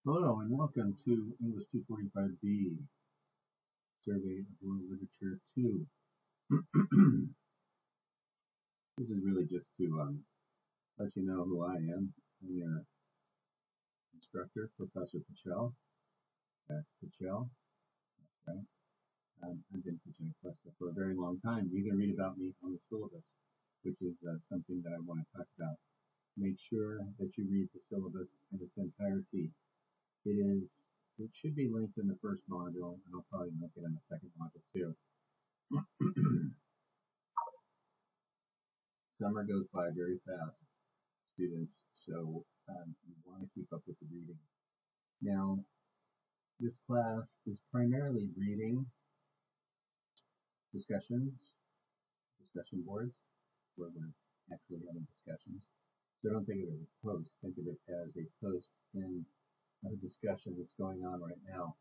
Hello and welcome to English 245B Survey of World Literature 2. This is really just to let you know who I am. I'm your instructor, Professor Pichel. That's Pichel. That's right. I've been teaching Aquesta for a very long time. You can read about me on the syllabus, which is something that I want to talk about. Make sure that you read the syllabus in its entirety. It should be linked in the first module, and I'll probably link it in the second module too. Summer goes by very fast, students, so you want to keep up with the reading. Now, this class is primarily reading discussion boards, where we're actually having discussions. So don't think of it as a post, think of it as a post in a discussion that's going on right now.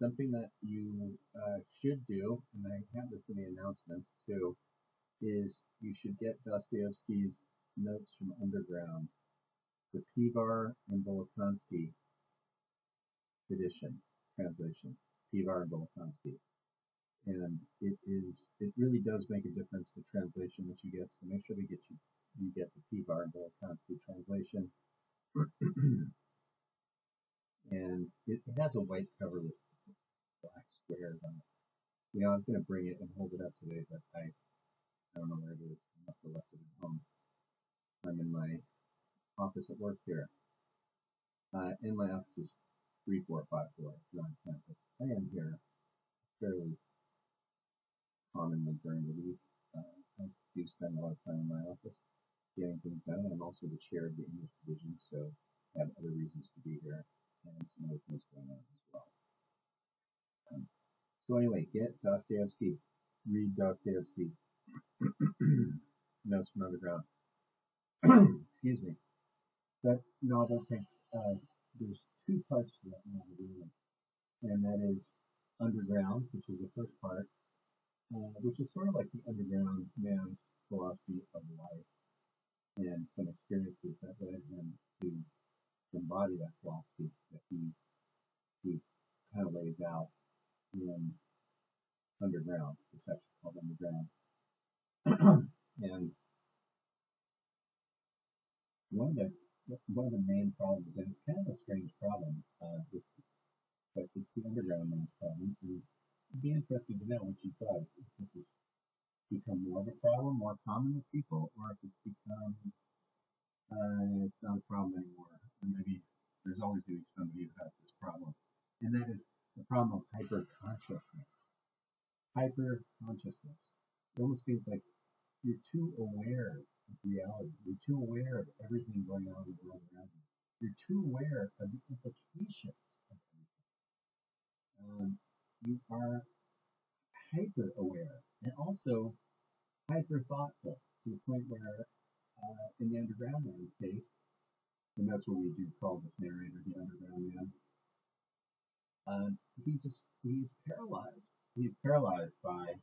Something that you should do, and I have this in the announcements too, is you should get Dostoevsky's Notes from Underground, the Pivar and Volokhonsky edition, translation, Pivar and Volokhonsky. And it really does make a difference, the translation that you get, so make sure that you get the Pivar and Volokhonsky translation. And it has a white cover with black squares on it. You know, I was going to bring it and hold it up today, but I don't know where it is. I must have left it at home. I'm in my office at work here. And my office is 3454 on campus. I am here fairly commonly during the week. I do spend a lot of time in my office getting things done. I'm also the chair of the English division, so I have other reasons to be here and some other things going on as well. So anyway, get Dostoevsky. Read Dostoevsky. Notes from Underground. Excuse me. That novel takes, there's two parts to that novel, really. And that is Underground, which is the first part, which is sort of like the underground man's philosophy of life and some experiences that led him to embody that philosophy that he kind of lays out in Underground, the section called Underground. And one of the main problems, and it's kind of a strange problem, but it's the underground man's problem. And it'd be interesting to know what you thought, if this has become more of a problem, more common with people, or if it's become it's not a problem anymore. Or maybe there's always going to be somebody who has this problem. And that is the problem of hyper-consciousness. Hyper-consciousness. It almost feels like you're too aware of reality. You're too aware of everything going on in the world around you. You're too aware of the implications of everything. You are hyper-aware and also hyper-thoughtful to the point where, in the underground man's case, and that's what we do call this narrator the underground man, he's paralyzed. He's paralyzed by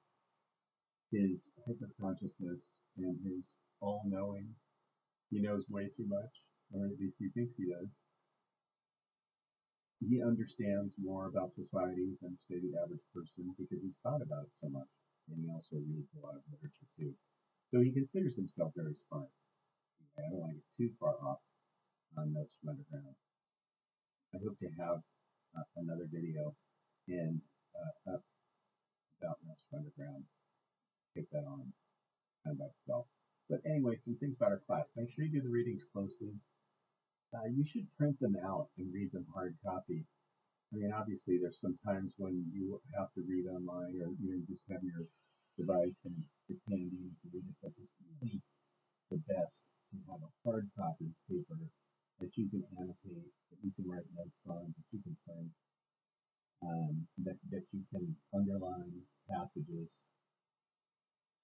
his hyper-consciousness and his all-knowing. He knows way too much, or at least he thinks he does. He understands more about society than, say, the average person because he's thought about it so much. And he also reads a lot of literature, too. So he considers himself very smart. I don't want to get too far off on Notes from Underground. I hope to have another video and up about Notes from Underground. Take that on by itself. But anyway, some things about our class. Make sure you do the readings closely. You should print them out and read them hard copy. I mean, obviously, there's some times when you have to read online, or you just have your device and it's handy to read it, but it's really the best to have a hard copy paper that you can annotate, that you can write notes on, that you can print, that you can underline passages.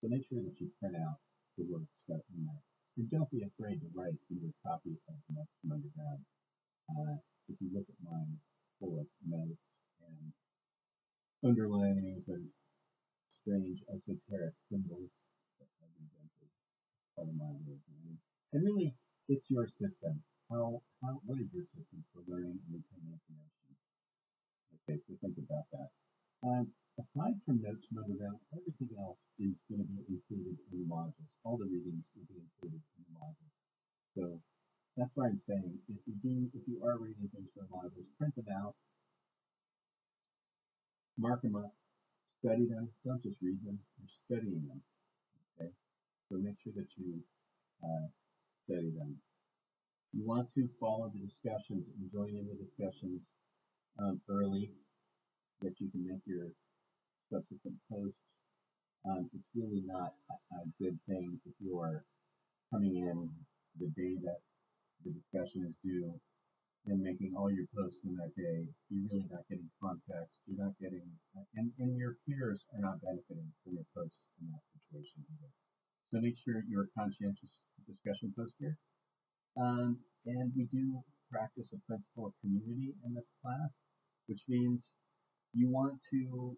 So make sure that you print out the works that are in there. And don't be afraid to write in your copy of Notes from Underground. If you look at mine, it's full of notes and underlinings and strange esoteric symbols that I've invented. Part of my way of writing. And really, it's your system. what is your system for learning and retaining information? Okay, so think about that. Aside from notes noted down, everything else is going to be included in the modules. All the readings will be included in the modules. So that's why I'm saying if you are reading things from the modules, print them out, mark them up, study them. Don't just read them; you're studying them. Okay, so make sure that you study them. You want to follow the discussions and join in the discussions early so that you can make your subsequent posts. It's really not a good thing if you are coming in the day that the discussion is due and making all your posts in that day. You're really not getting context. You're not getting, and your peers are not benefiting from your posts in that situation either. So make sure you're a conscientious discussion poster. And we do practice a principle of community in this class, which means you want to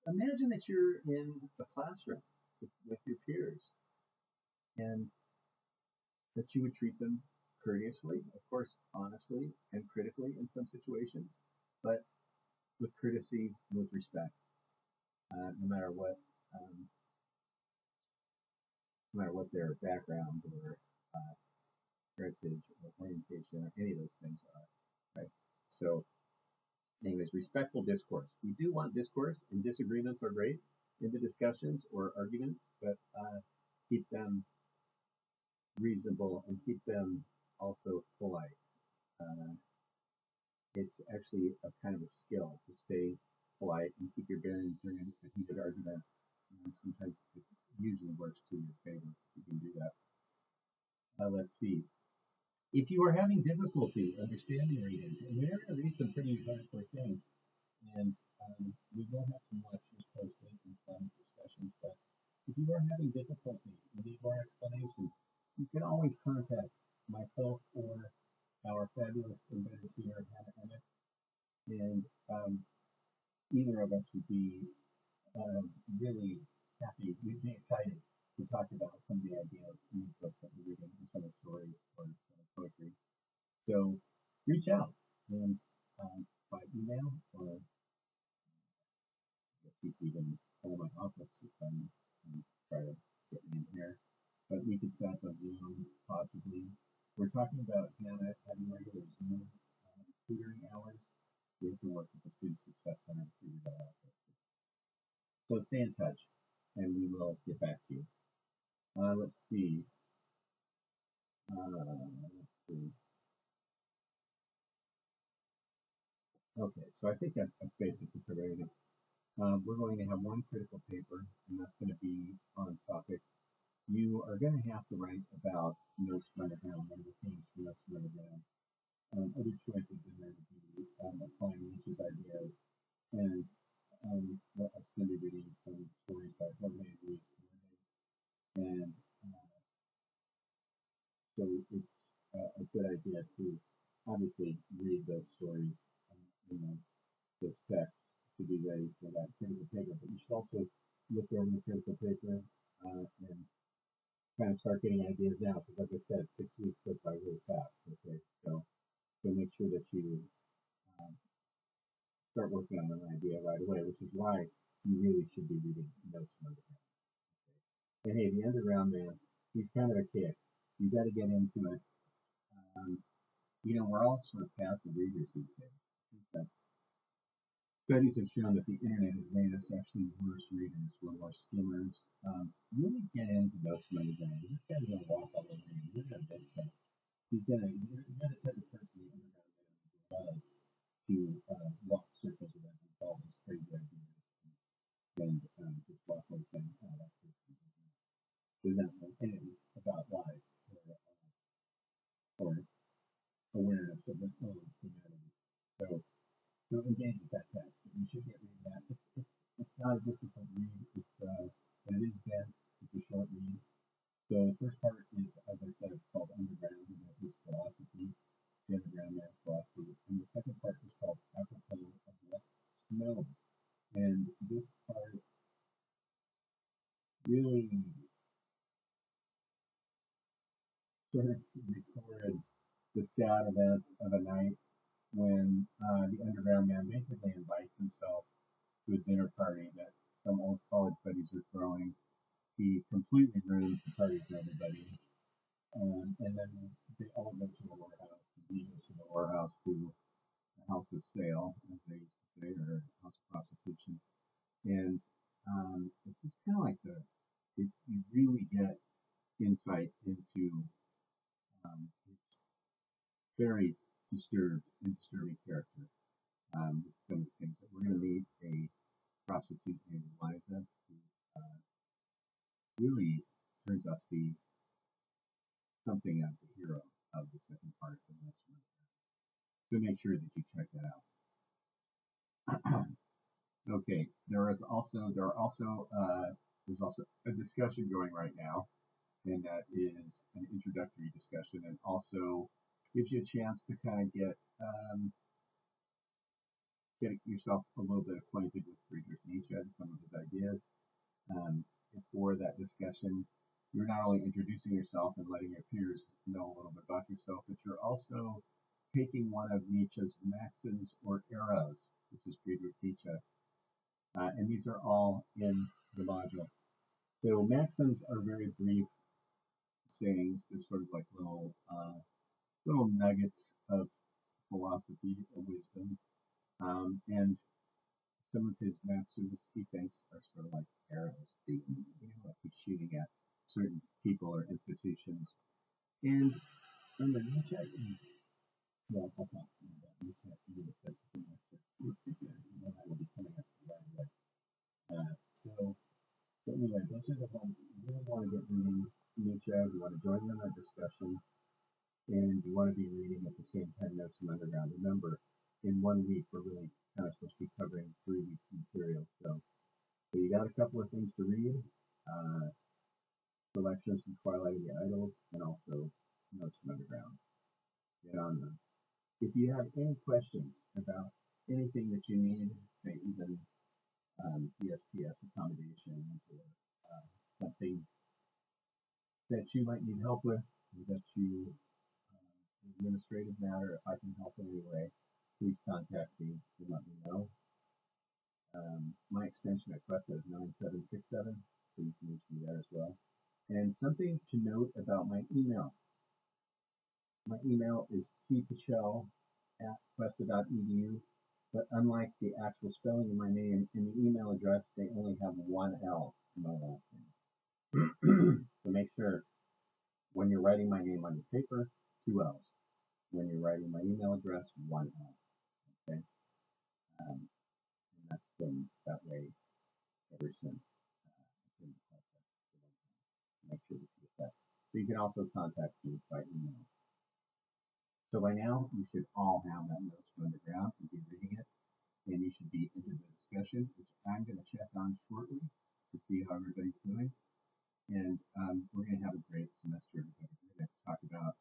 imagine that you're in the classroom with your peers and that you would treat them courteously, of course, honestly and critically in some situations, but with courtesy, with respect, no matter what, no matter what their background or heritage or orientation or any of those things are, right? So, anyways, respectful discourse. We do want discourse, and disagreements are great in the discussions or arguments, but keep them reasonable and keep them also polite. It's actually a kind of a skill to stay polite and keep your bearings during a heated argument. And sometimes it usually works to your favor if you can do that. Let's see. If you are having difficulty understanding readings, and we're going to read some pretty hardcore things, and we will have some lectures posted and some discussions, but if you are having difficulty and need more explanation, you can always contact myself or our fabulous embedded tutor, Hannah Emmett, and either of us would be really happy. We'd be excited to talk about some of the ideas in the books that we're reading, or some of the stories, or some of the poetry. So reach out and by email, or you can even call my office and try to get me in here. But we could set up a Zoom possibly. We're talking about Hannah having regular Zoom tutoring hours. We have to work with the Student Success Center to figure that out. So stay in touch, and we will get back to you. Let's see. Let's see. Okay, so I think I've basically covered everything. We're going to have one critical paper, and that's going to be on topics. You are going to have to write about notes from underground, one of the themes for notes from underground. Other choices in there would be applying Nietzsche's ideas, and what I was going to be reading some stories by Jorge Luis Borges, and so it's a good idea to obviously read those stories in those texts to be ready for that critical paper. But you should also look over the critical paper and kind of start getting ideas now, because as I said, 6 weeks goes by really fast. Okay, so make sure that you start working on an idea right away, which is why you really should be reading notes from underground. Okay? And hey, the underground man, he's kind of a kick. You got to get into it. We're all sort of passive readers these days. Studies have shown that the internet has made us actually worse readers. We're more skimmers. Really get into notes from underground. This guy's going to walk all over you. You're going to miss him. You're the type of person the underground man would love to walk circles around with all these crazy ideas and just walk away saying, oh, that person does not know anything about life or awareness of their own humanity. So engage with that text, but you should get reading that. It's not a difficult read. It is dense. It's a short read. So the first part is, as I said, it's called Underground, and that is philosophy, the underground man's philosophy. And the second part is called Apropos of What Snow. And this part really sort of records the sad events of a night when the underground man basically invites himself to a dinner party that some old college buddies are throwing. He completely ruins the party for everybody. And then they all go to the warehouse. He goes to the warehouse to a house of sale, as they used to say, or a house of prostitution. And it's just kind of like you really get insight into his very disturbing character. Some of the things that we're going to meet a prostitute named Liza, who really turns out to be something of the hero of the second part of the next one. So make sure that you check that out. Okay, there's also a discussion going right now, and that is an introductory discussion, and also gives you a chance to kind of get yourself a little bit acquainted with Friedrich Nietzsche and some of his ideas. For that discussion, you're not only introducing yourself and letting your peers know a little bit about yourself, but you're also taking one of Nietzsche's maxims or arrows. This is Friedrich Nietzsche, and these are all in the module. So maxims are very brief sayings. They're sort of like little nuggets of philosophy or wisdom, and some of his maxims, he thinks, are sort of like arrows, like he's shooting at certain people or institutions. And remember, Nietzsche is, well, I'll talk about Nietzsche in a subsequent lecture. I will be coming up right away. So anyway, those are the ones you really want to get reading Nietzsche. You want to join them in a discussion, and you want to be reading at the same time Notes from Underground. Remember, in 1 week, we're really kind of supposed to be covering 3 weeks of material. So you got a couple of things to read, selections from Twilight of the Idols, and also Notes from Underground. Get on those. If you have any questions about anything that you need, say even ESPS accommodations or something that you might need help with, that you administrative matter, if I can help in any way, please contact me and let me know. My extension at Cuesta is 9767, so you can reach me there as well. And something to note about my email. My email is tpachel@cuesta.edu, but unlike the actual spelling of my name, in the email address, they only have one L in my last name. So make sure when you're writing my name on your paper, 2 L's. When you're writing my email address, 1 L. Okay? And that's been that way ever since make sure that you get that. So you can also contact me by email. So by now, you should all have that Notes from Underground and be reading it, and you should be into the discussion, which I'm going to check on shortly to see how everybody's doing. And we're going to have a great semester. We're going to talk about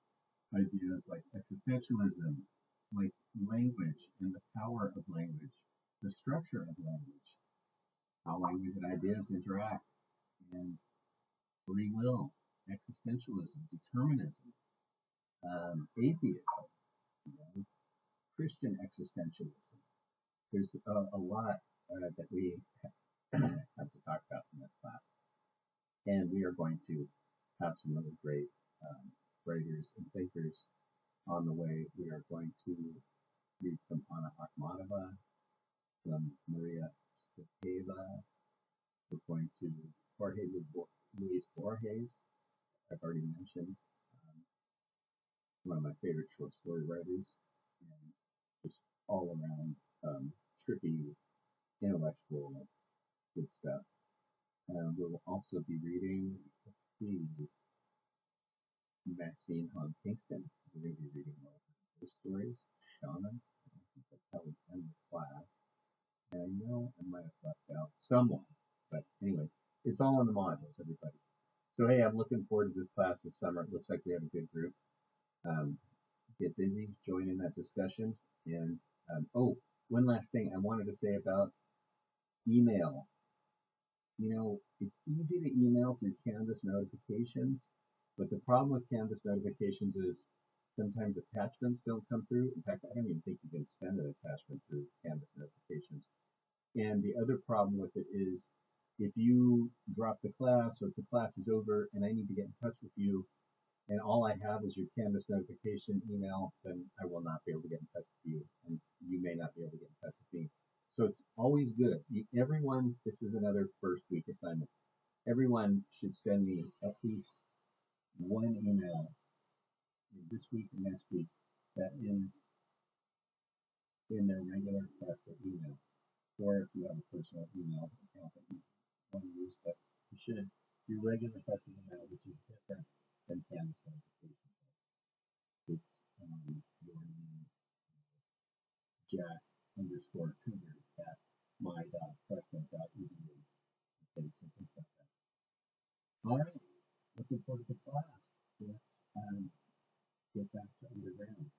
ideas like existentialism, like language and the power of language, the structure of language, how language and ideas interact, and free will, existentialism, determinism, atheism, Christian existentialism. There's a lot that we have to talk about in this class. And we are going to have some really great writers and thinkers on the way. We are going to read some Anna Akhmatova, some Maria Stepeva. We're going to Jorge Luis Borges. I've already mentioned one of my favorite short story writers, and just all around trippy, intellectual, good stuff. We will also be reading Maxine Hong Kingston. We're going to be reading more of her stories. Shaman. I think that's how we end the class. And I know I might have left out someone, but anyway, it's all in the modules, everybody. So hey, I'm looking forward to this class this summer. It looks like we have a good group. Get busy, join in that discussion. And oh, one last thing I wanted to say about email. You know, it's easy to email through Canvas notifications, But the problem with Canvas notifications is sometimes attachments don't come through. In fact, I don't even think you can send an attachment through Canvas notifications. And the other problem with it is if you drop the class or if the class is over and I need to get in touch with you and all I have is your Canvas notification email, then I will not be able to get in touch with you and you may not be able to get in touch with me. So it's always good. Everyone, this is another first week assignment. Everyone should send me at least one email this week and next week that is in their regular Festa email. Or if you have a personal email account that you want to use, but you should your regular Festa email, which is different than Canvas notifications. It's your name, Jack_Cougar at my.festa.edu. Okay, so think about that. All right, looking forward to class. Let's get back to underground.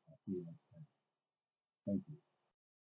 I'll see you next time. Thank you.